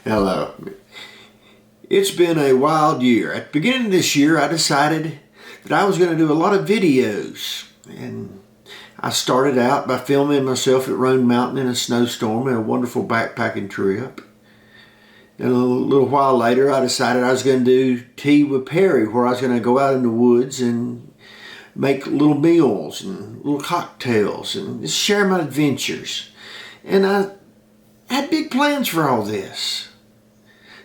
Hello. It's been a wild year. At the beginning of this year, I decided that I was going to do a lot of videos. And I started out by filming myself at Roan Mountain in a snowstorm in a wonderful backpacking trip. And a little while later, I decided I was going to do Tea with Perry, where I was going to go out in the woods and make little meals and little cocktails and just share my adventures. And I had big plans for all this.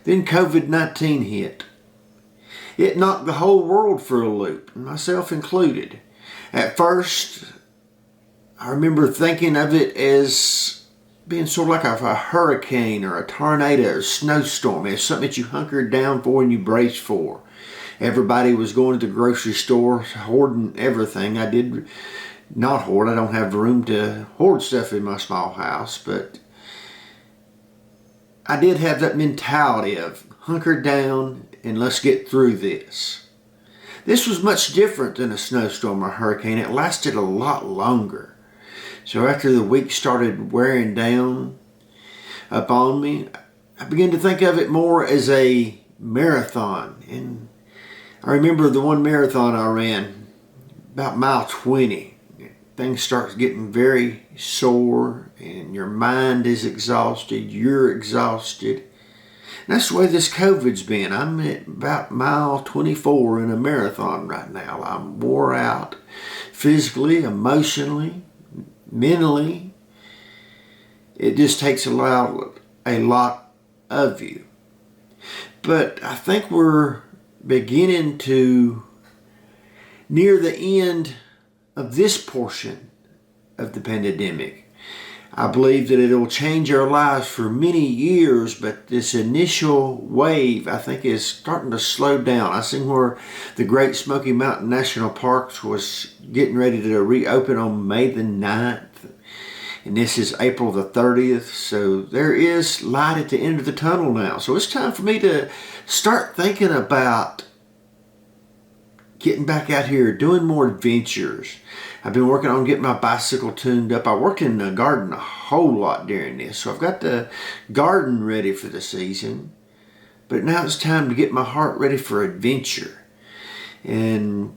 Then COVID-19 hit. It knocked the whole world for a loop, myself included. At first, I remember thinking of it as being sort of like a hurricane or a tornado or a snowstorm. It's something that you hunkered down for and you braced for. Everybody was going to the grocery store, hoarding everything. I did not hoard. I don't have room to hoard stuff in my small house, but I did have that mentality of hunker down and let's get through this. This was much different than a snowstorm or hurricane. It lasted a lot longer. So after the week started wearing down upon me, I began to think of it more as a marathon. And I remember the one marathon I ran, about mile 20. Things start getting very sore and your mind is exhausted, you're exhausted. And that's the way this COVID's been. I'm at about mile 24 in a marathon right now. I'm wore out physically, emotionally, mentally. It just takes a lot of you. But I think we're beginning to near the end of this portion of the pandemic. I believe that it'll change our lives for many years, but this initial wave, I think, is starting to slow down. I seen where the Great Smoky Mountain National Park was getting ready to reopen on May the 9th, and this is April the 30th, so there is light at the end of the tunnel now. So it's time for me to start thinking about getting back out here, doing more adventures. I've been working on getting my bicycle tuned up. I worked in the garden a whole lot during this, so I've got the garden ready for the season. But now it's time to get my heart ready for adventure and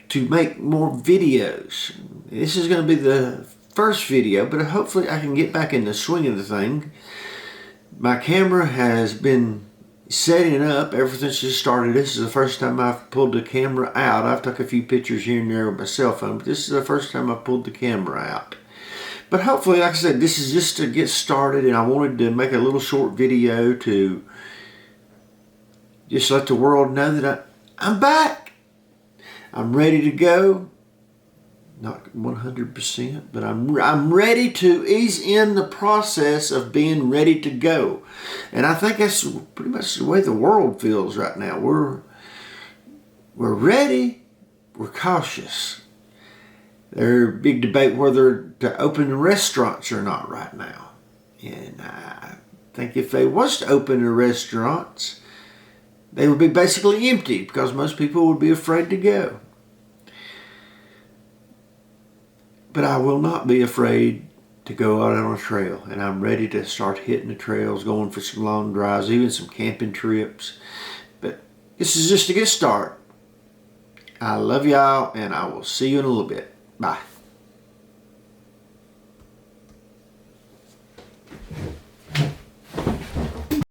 to make more videos. This is going to be the first video, but hopefully I can get back in the swing of the thing. My camera has been setting up ever since it started. This is the first time I've pulled the camera out. I've took a few pictures here and there with my cell phone, but this is the first time I've pulled the camera out. But hopefully, like I said, this is just to get started, and I wanted to make a little short video to just let the world know that I'm back. I'm ready to go. Not 100%, but I'm ready to ease in the process of being ready to go. And I think that's pretty much the way the world feels right now. We're ready, we're cautious. There's a big debate whether to open the restaurants or not right now. And I think if they was to open the restaurants, they would be basically empty because most people would be afraid to go. But I will not be afraid to go out on a trail, and I'm ready to start hitting the trails, going for some long drives, even some camping trips. But this is just a good start. I love y'all, and I will see you in a little bit. Bye.